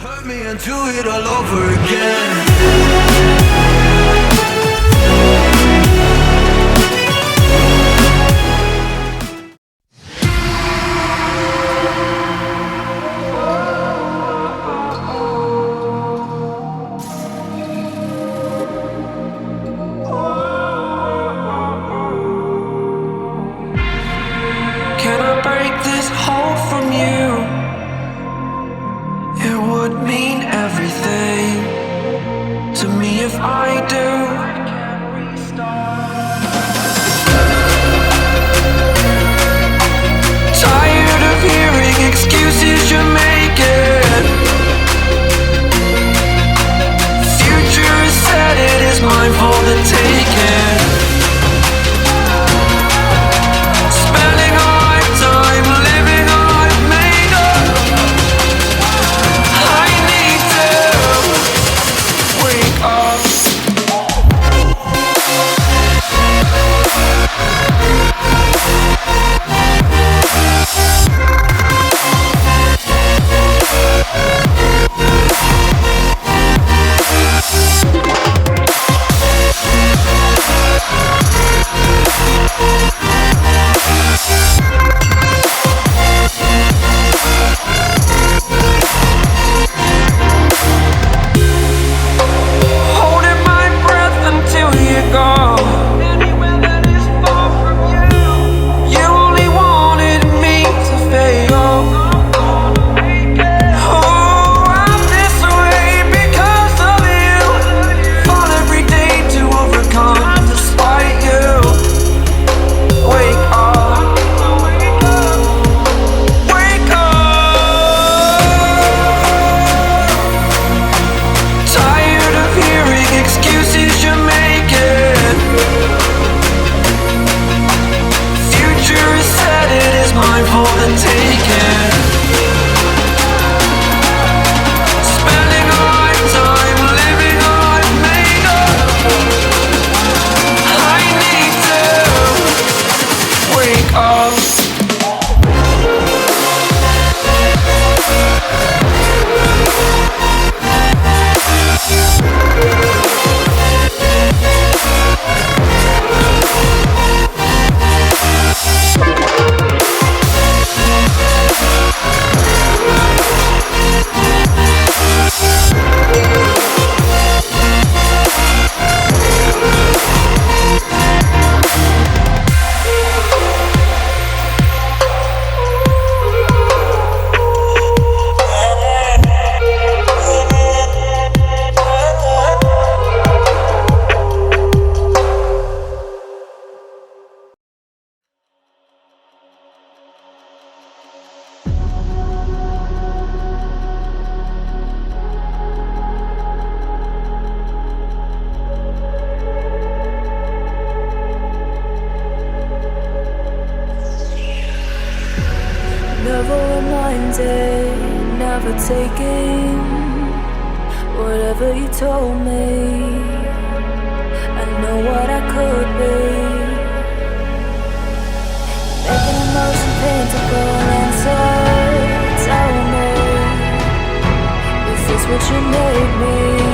Hurt me and do it all over again. Can I break this hold from you? It would mean everything to me if I do. Tired of hearing excuses you're making. Future is set, it is mine for the taking. Spending all my time living I've made up. I need to wake up. Holding my breath until you go. Anywhere that is far from you. You only wanted me to fail. Oh, I'm this way because of you. Fall every day to overcome despite you. Wake up. Wake up. Tired of hearing excuses you're making. Future is set, it is mine for the taking. Spending all my time living I've made up. I need to wake up. Never reminded, never taking whatever you told me. I know what I could be, making emotion paintable and so tell me, is this what you made me?